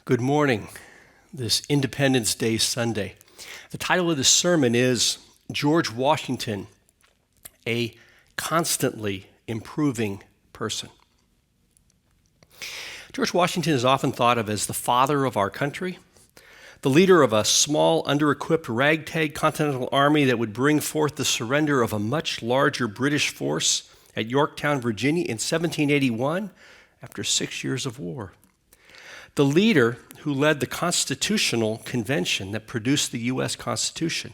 Good morning, this Independence Day Sunday. The title of this sermon is George Washington, a constantly improving person. George Washington is often thought of as the father of our country, the leader of a small, under-equipped, ragtag continental army that would bring forth the surrender of a much larger British force at Yorktown, Virginia in 1781 after 6 years of war. The leader who led the Constitutional Convention that produced the U.S. Constitution,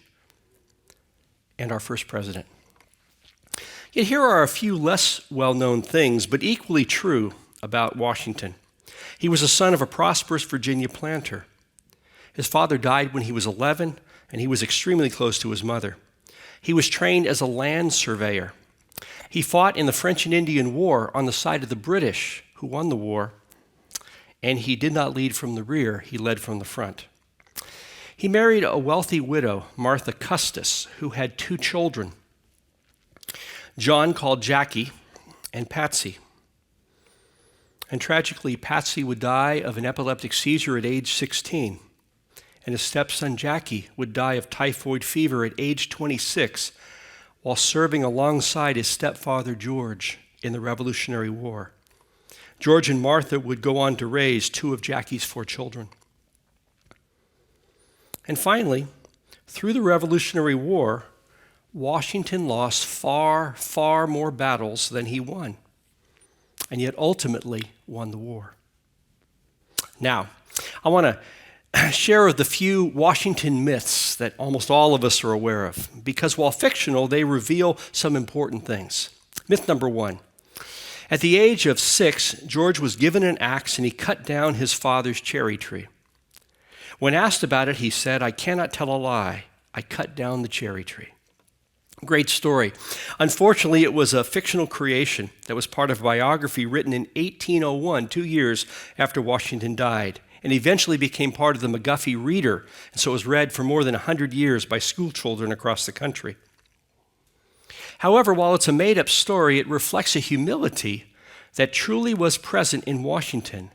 and our first president. Yet here are a few less well-known things, but equally true about Washington. He was the son of a prosperous Virginia planter. His father died when he was 11, and he was extremely close to his mother. He was trained as a land surveyor. He fought in the French and Indian War on the side of the British, who won the war. And he did not lead from the rear, he led from the front. He married a wealthy widow, Martha Custis, who had 2 children, John, called Jackie, and Patsy. And tragically, Patsy would die of an epileptic seizure at age 16, and his stepson Jackie would die of typhoid fever at age 26 while serving alongside his stepfather George in the Revolutionary War. George and Martha would go on to raise 2 of Jackie's 4 children. And finally, through the Revolutionary War, Washington lost far, far more battles than he won, and yet ultimately won the war. Now, I want to share the few Washington myths that almost all of us are aware of, because while fictional, they reveal some important things. Myth number 1. At the age of 6, George was given an axe and he cut down his father's cherry tree. When asked about it, he said, "I cannot tell a lie. I cut down the cherry tree." Great story. Unfortunately, it was a fictional creation that was part of a biography written in 1801, 2 years after Washington died, and eventually became part of the McGuffey Reader, and so it was read for more than 100 years by school children across the country. However, while it's a made-up story, it reflects a humility that truly was present in Washington,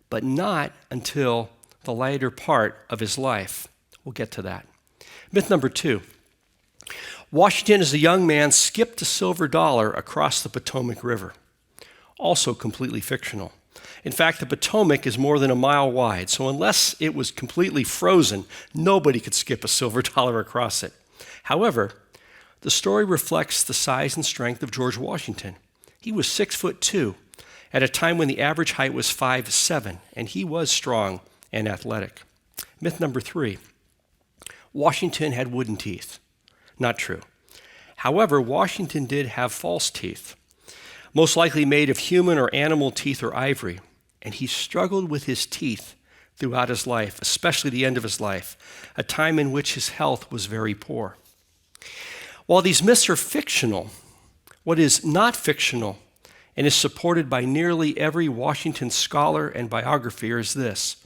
but not until the later part of his life. We'll get to that. Myth number 2. Washington, as a young man, skipped a silver dollar across the Potomac River. Also completely fictional. In fact, the Potomac is more than a mile wide, so unless it was completely frozen, nobody could skip a silver dollar across it. However, the story reflects the size and strength of George Washington. He was 6'2", at a time when the average height was 5'7", and he was strong and athletic. Myth number 3, Washington had wooden teeth. Not true. However, Washington did have false teeth, most likely made of human or animal teeth or ivory, and he struggled with his teeth throughout his life, especially the end of his life, a time in which his health was very poor. While these myths are fictional, what is not fictional and is supported by nearly every Washington scholar and biographer is this: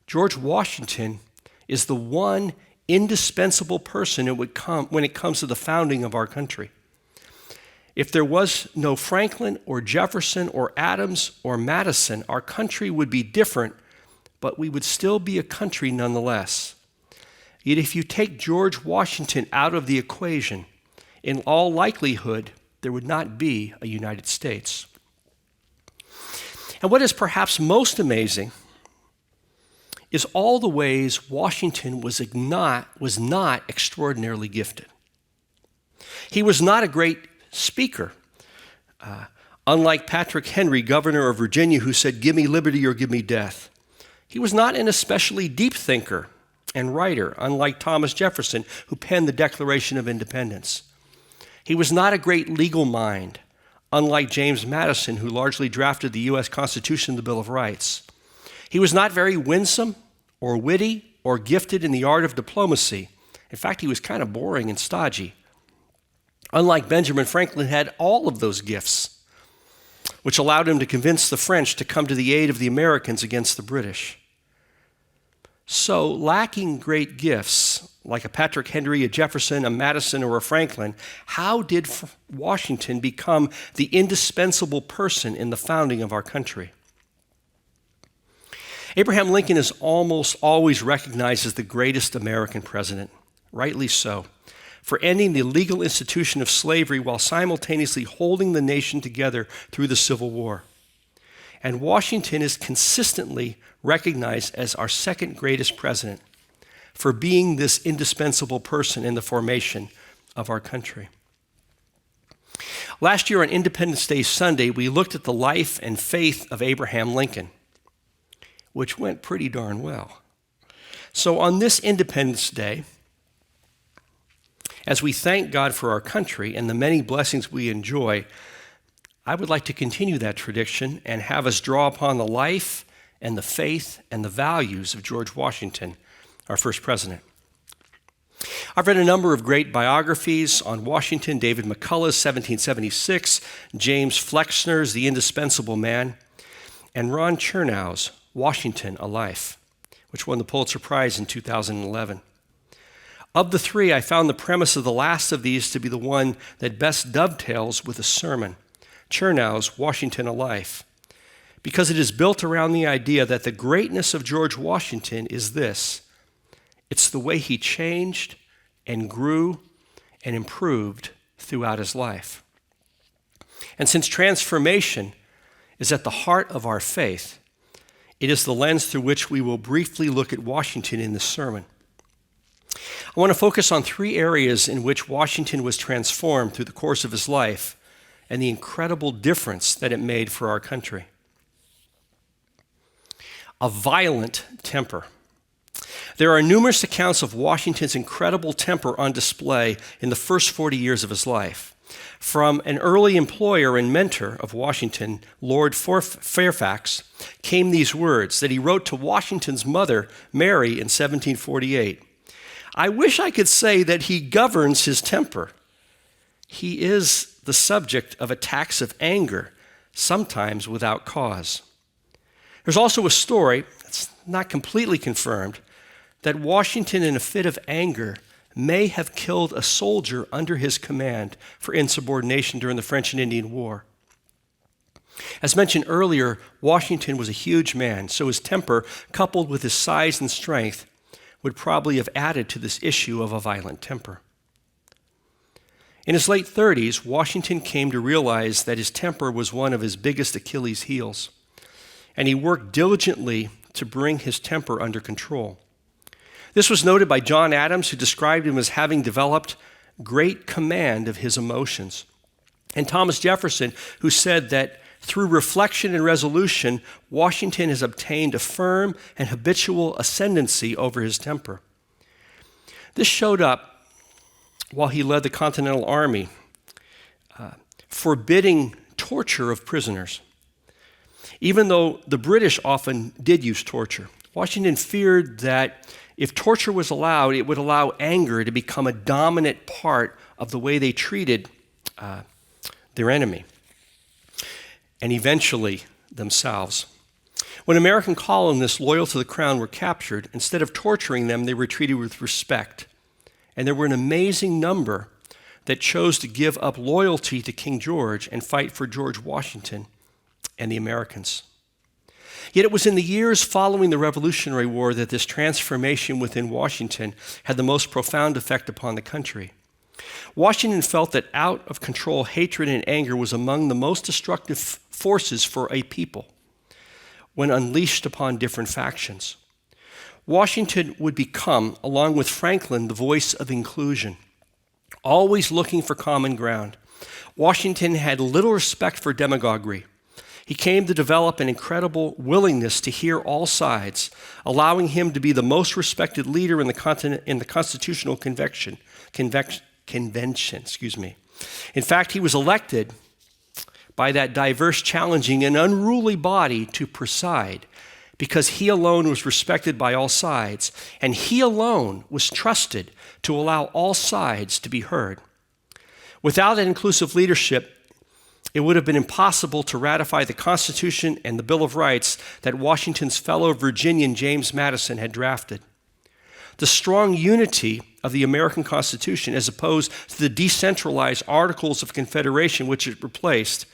George Washington is the one indispensable person when it comes to the founding of our country. If there was no Franklin or Jefferson or Adams or Madison, our country would be different, but we would still be a country nonetheless. Yet if you take George Washington out of the equation, in all likelihood, there would not be a United States. And what is perhaps most amazing is all the ways Washington was not extraordinarily gifted. He was not a great speaker, unlike Patrick Henry, governor of Virginia, who said, "Give me liberty or give me death." He was not an especially deep thinker and writer, unlike Thomas Jefferson, who penned the Declaration of Independence. He was not a great legal mind, unlike James Madison, who largely drafted the U.S. Constitution and the Bill of Rights. He was not very winsome or witty or gifted in the art of diplomacy. In fact, he was kind of boring and stodgy. Unlike Benjamin Franklin, had all of those gifts, which allowed him to convince the French to come to the aid of the Americans against the British. So, lacking great gifts, like a Patrick Henry, a Jefferson, a Madison, or a Franklin, how did Washington become the indispensable person in the founding of our country? Abraham Lincoln is almost always recognized as the greatest American president, rightly so, for ending the legal institution of slavery while simultaneously holding the nation together through the Civil War. And Washington is consistently recognized as our second greatest president for being this indispensable person in the formation of our country. Last year on Independence Day Sunday, we looked at the life and faith of Abraham Lincoln, which went pretty darn well. So on this Independence Day, as we thank God for our country and the many blessings we enjoy, I would like to continue that tradition and have us draw upon the life and the faith and the values of George Washington, our first president. I've read a number of great biographies on Washington: David McCullough's 1776, James Flexner's The Indispensable Man, and Ron Chernow's Washington, A Life, which won the Pulitzer Prize in 2011. Of the three, I found the premise of the last of these to be the one that best dovetails with the sermon, Chernow's Washington, A Life, because it is built around the idea that the greatness of George Washington is this: it's the way he changed and grew and improved throughout his life. And since transformation is at the heart of our faith, it is the lens through which we will briefly look at Washington in this sermon. I want to focus on three areas in which Washington was transformed through the course of his life and the incredible difference that it made for our country. A violent temper. There are numerous accounts of Washington's incredible temper on display in the first 40 years of his life. From an early employer and mentor of Washington, Lord Fairfax, came these words that he wrote to Washington's mother, Mary, in 1748. "I wish I could say that he governs his temper. He is the subject of attacks of anger, sometimes without cause." There's also a story, it's not completely confirmed, that Washington, in a fit of anger, may have killed a soldier under his command for insubordination during the French and Indian War. As mentioned earlier, Washington was a huge man, so his temper, coupled with his size and strength, would probably have added to this issue of a violent temper. In his late 30s, Washington came to realize that his temper was one of his biggest Achilles' heels, and he worked diligently to bring his temper under control. This was noted by John Adams, who described him as having developed great command of his emotions, and Thomas Jefferson, who said that through reflection and resolution, Washington has obtained a firm and habitual ascendancy over his temper. This showed up while he led the Continental Army, forbidding torture of prisoners. Even though the British often did use torture, Washington feared that if torture was allowed, it would allow anger to become a dominant part of the way they treated their enemy, and eventually themselves. When American colonists loyal to the crown were captured, instead of torturing them, they were treated with respect. And there were an amazing number that chose to give up loyalty to King George and fight for George Washington and the Americans. Yet it was in the years following the Revolutionary War that this transformation within Washington had the most profound effect upon the country. Washington felt that out-of-control hatred and anger was among the most destructive forces for a people when unleashed upon different factions. Washington would become, along with Franklin, the voice of inclusion, always looking for common ground. Washington had little respect for demagoguery. He came to develop an incredible willingness to hear all sides, allowing him to be the most respected leader in the Constitutional Convention. In fact, he was elected by that diverse, challenging, and unruly body to preside because he alone was respected by all sides, and he alone was trusted to allow all sides to be heard. Without that inclusive leadership, it would have been impossible to ratify the Constitution and the Bill of Rights that Washington's fellow Virginian James Madison had drafted. The strong unity of the American Constitution, as opposed to the decentralized Articles of Confederation which it replaced,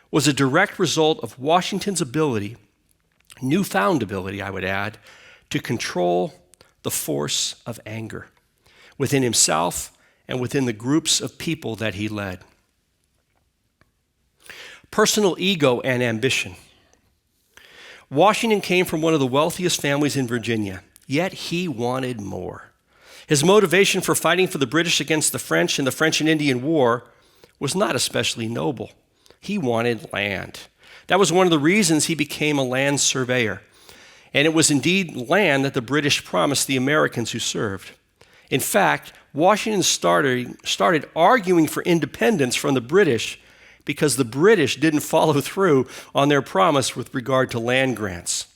was a direct result of Washington's ability newfound ability, I would add, to control the force of anger within himself and within the groups of people that he led. Personal ego and ambition. Washington came from one of the wealthiest families in Virginia, yet he wanted more. His motivation for fighting for the British against the French in the French and Indian War was not especially noble. He wanted land. That was one of the reasons he became a land surveyor. And it was indeed land that the British promised the Americans who served. In fact, Washington started arguing for independence from the British because the British didn't follow through on their promise with regard to land grants.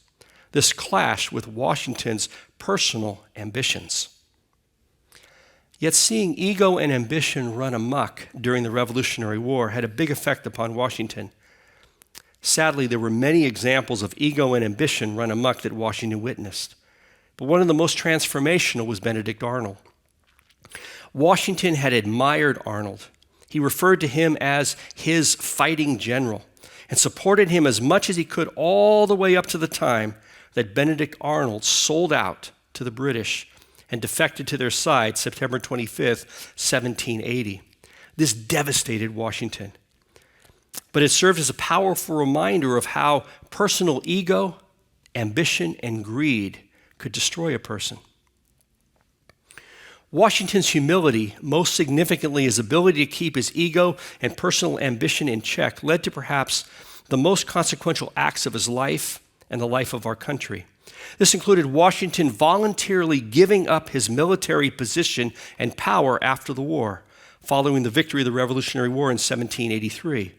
This clashed with Washington's personal ambitions. Yet seeing ego and ambition run amok during the Revolutionary War had a big effect upon Washington. Sadly, there were many examples of ego and ambition run amok that Washington witnessed. But one of the most transformational was Benedict Arnold. Washington had admired Arnold. He referred to him as his fighting general and supported him as much as he could all the way up to the time that Benedict Arnold sold out to the British and defected to their side September 25th, 1780. This devastated Washington. But it served as a powerful reminder of how personal ego, ambition, and greed could destroy a person. Washington's humility, most significantly his ability to keep his ego and personal ambition in check, led to perhaps the most consequential acts of his life and the life of our country. This included Washington voluntarily giving up his military position and power after the war, following the victory of the Revolutionary War in 1783.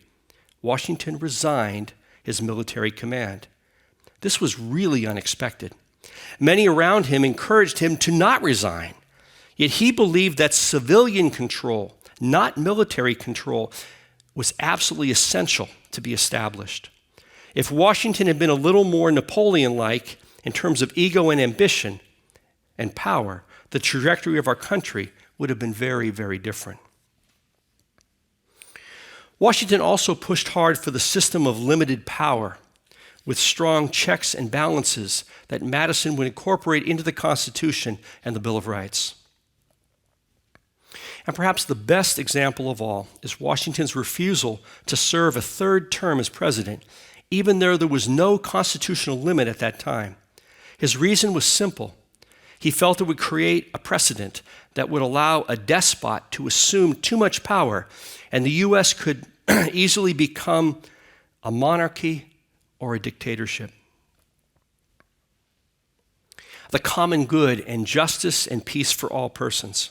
Washington resigned his military command. This was really unexpected. Many around him encouraged him to not resign. Yet he believed that civilian control, not military control, was absolutely essential to be established. If Washington had been a little more Napoleon-like in terms of ego and ambition and power, the trajectory of our country would have been very, very different. Washington also pushed hard for the system of limited power with strong checks and balances that Madison would incorporate into the Constitution and the Bill of Rights. And perhaps the best example of all is Washington's refusal to serve a third term as president, even though there was no constitutional limit at that time. His reason was simple. He felt it would create a precedent that would allow a despot to assume too much power, and the U.S. could easily become a monarchy or a dictatorship. The common good and justice and peace for all persons.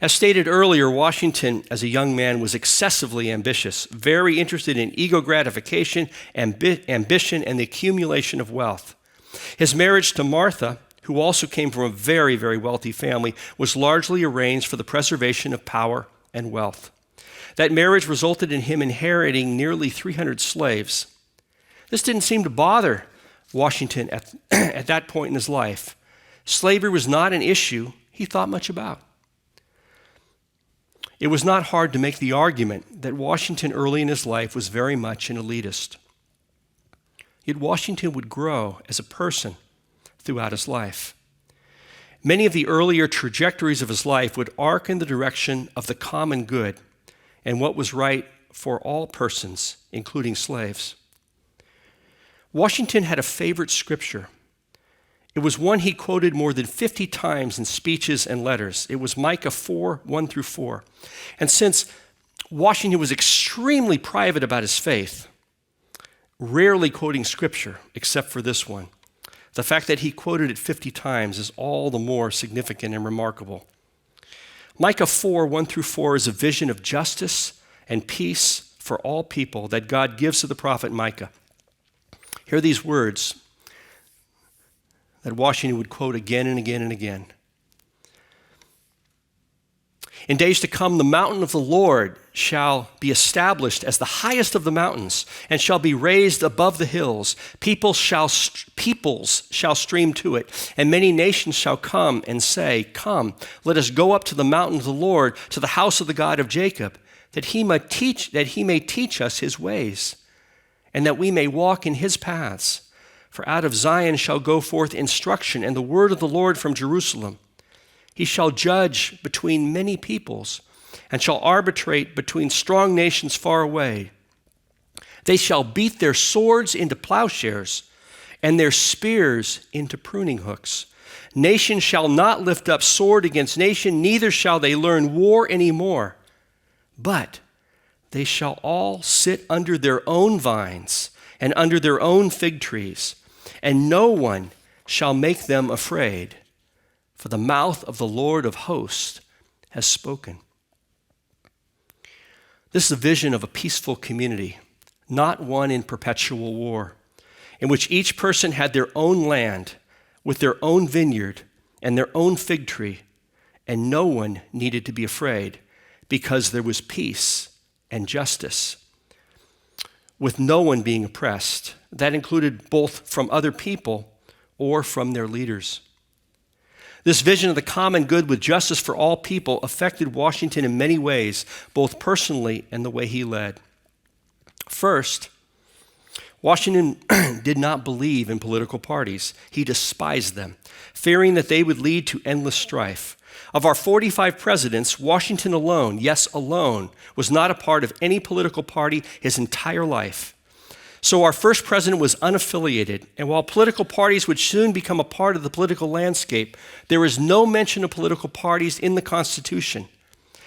As stated earlier, Washington, as a young man, was excessively ambitious, very interested in ego gratification, ambition, and the accumulation of wealth. His marriage to Martha, who also came from a very, very wealthy family, was largely arranged for the preservation of power and wealth. That marriage resulted in him inheriting nearly 300 slaves. This didn't seem to bother Washington at that point in his life. Slavery was not an issue he thought much about. It was not hard to make the argument that Washington early in his life was very much an elitist. Yet Washington would grow as a person throughout his life. Many of the earlier trajectories of his life would arc in the direction of the common good and what was right for all persons, including slaves. Washington had a favorite scripture. It was one he quoted more than 50 times in speeches and letters. It was Micah 4, 1 through 4. And since Washington was extremely private about his faith, rarely quoting scripture except for this one, the fact that he quoted it 50 times is all the more significant and remarkable. Micah 4, 1 through 4 is a vision of justice and peace for all people that God gives to the prophet Micah. Hear these words that Washington would quote again and again and again. In days to come, the mountain of the Lord shall be established as the highest of the mountains and shall be raised above the hills. Peoples shall stream to it, and many nations shall come and say, "Come, let us go up to the mountain of the Lord, to the house of the God of Jacob, that he may teach us his ways, and that we may walk in his paths. For out of Zion shall go forth instruction and the word of the Lord from Jerusalem. He shall judge between many peoples and shall arbitrate between strong nations far away. They shall beat their swords into plowshares and their spears into pruning hooks. Nation shall not lift up sword against nation, neither shall they learn war any more. But they shall all sit under their own vines and under their own fig trees, and no one shall make them afraid, for the mouth of the Lord of hosts has spoken. This is a vision of a peaceful community, not one in perpetual war, in which each person had their own land with their own vineyard and their own fig tree, and no one needed to be afraid because there was peace and justice, with no one being oppressed. That included both from other people or from their leaders. This vision of the common good with justice for all people affected Washington in many ways, both personally and the way he led. First, Washington did not believe in political parties. He despised them, fearing that they would lead to endless strife. Of our 45 presidents, Washington alone, yes, alone, was not a part of any political party his entire life. So our first president was unaffiliated, and while political parties would soon become a part of the political landscape, there is no mention of political parties in the Constitution.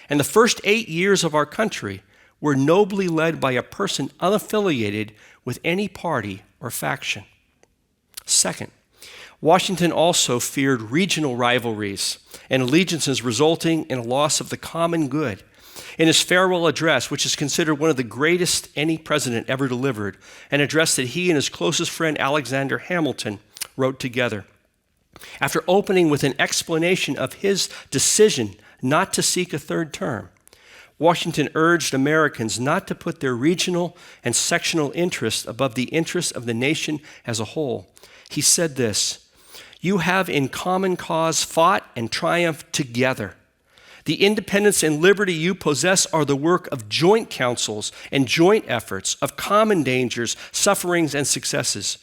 And the first 8 years of our country were nobly led by a person unaffiliated with any party or faction. Second, Washington also feared regional rivalries and allegiances resulting in a loss of the common good. In his farewell address, which is considered one of the greatest any president ever delivered, an address that he and his closest friend Alexander Hamilton wrote together, after opening with an explanation of his decision not to seek a third term, Washington urged Americans not to put their regional and sectional interests above the interests of the nation as a whole. He said this, "You have in common cause fought and triumphed together. The independence and liberty you possess are the work of joint councils and joint efforts, of common dangers, sufferings, and successes.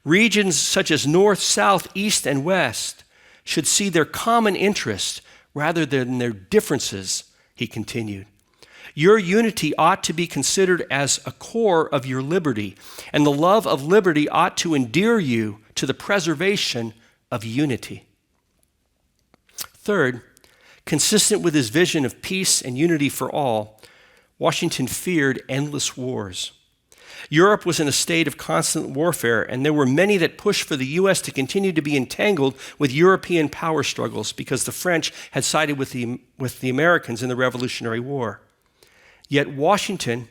Regions such as North, South, East, and West should see their common interest rather than their differences," he continued. "Your unity ought to be considered as a core of your liberty, and the love of liberty ought to endear you to the preservation of unity." Third, consistent with his vision of peace and unity for all, Washington feared endless wars. Europe was in a state of constant warfare, and there were many that pushed for the U.S. to continue to be entangled with European power struggles because the French had sided with the Americans in the Revolutionary War. Yet Washington,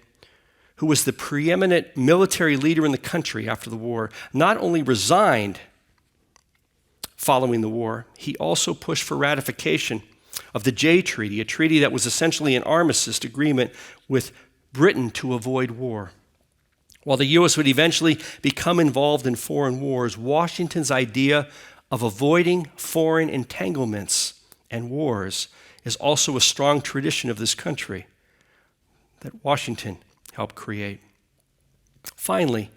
who was the preeminent military leader in the country after the war, not only resigned following the war, he also pushed for ratification of the Jay Treaty, a treaty that was essentially an armistice agreement with Britain to avoid war. While the U.S. would eventually become involved in foreign wars, Washington's idea of avoiding foreign entanglements and wars is also a strong tradition of this country that Washington helped create. Finally,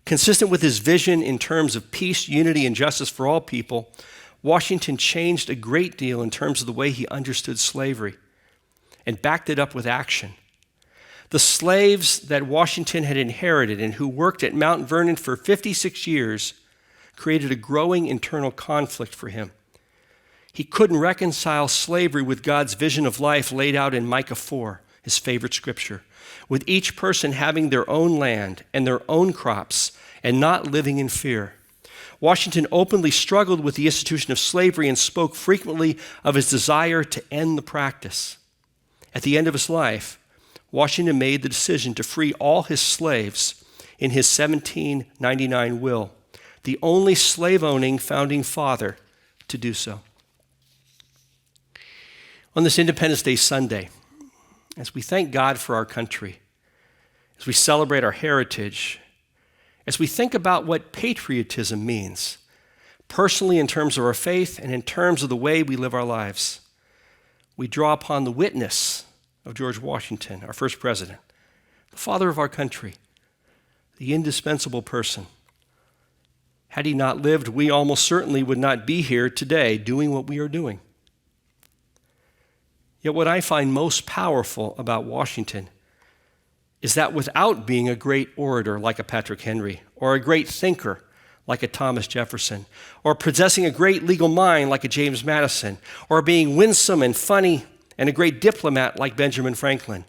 consistent with his vision in terms of peace, unity, and justice for all people, Washington changed a great deal in terms of the way he understood slavery and backed it up with action. The slaves that Washington had inherited and who worked at Mount Vernon for 56 years created a growing internal conflict for him. He couldn't reconcile slavery with God's vision of life laid out in Micah 4, his favorite scripture, with each person having their own land and their own crops and not living in fear. Washington openly struggled with the institution of slavery and spoke frequently of his desire to end the practice. At the end of his life, Washington made the decision to free all his slaves in his 1799 will, the only slave-owning founding father to do so. On this Independence Day Sunday, as we thank God for our country, as we celebrate our heritage, as we think about what patriotism means, personally in terms of our faith and in terms of the way we live our lives, we draw upon the witness of George Washington, our first president, the father of our country, the indispensable person, Had he not lived, we almost certainly would not be here today doing what we are doing. Yet what I find most powerful about Washington is that without being a great orator like a Patrick Henry, or a great thinker like a Thomas Jefferson, or possessing a great legal mind like a James Madison, or being winsome and funny and a great diplomat like Benjamin Franklin,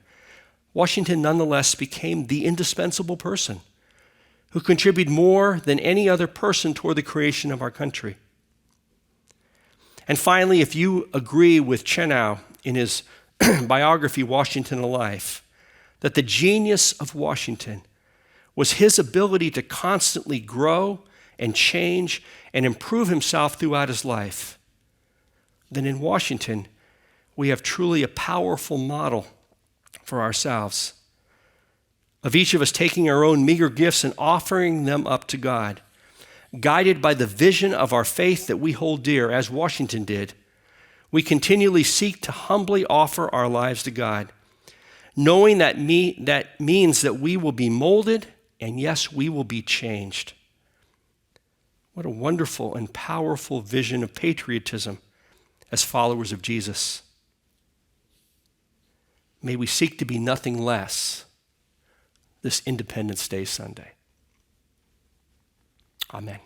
Washington nonetheless became the indispensable person who contributed more than any other person toward the creation of our country. And finally, if you agree with Chenau in his biography, Washington, A Life, that the genius of Washington was his ability to constantly grow and change and improve himself throughout his life, then in Washington, we have truly a powerful model for ourselves, of each of us taking our own meager gifts and offering them up to God, guided by the vision of our faith that we hold dear, as Washington did. We continually seek to humbly offer our lives to God, knowing that means that we will be molded, and yes, we will be changed. What a wonderful and powerful vision of patriotism as followers of Jesus. May we seek to be nothing less this Independence Day Sunday. Amen.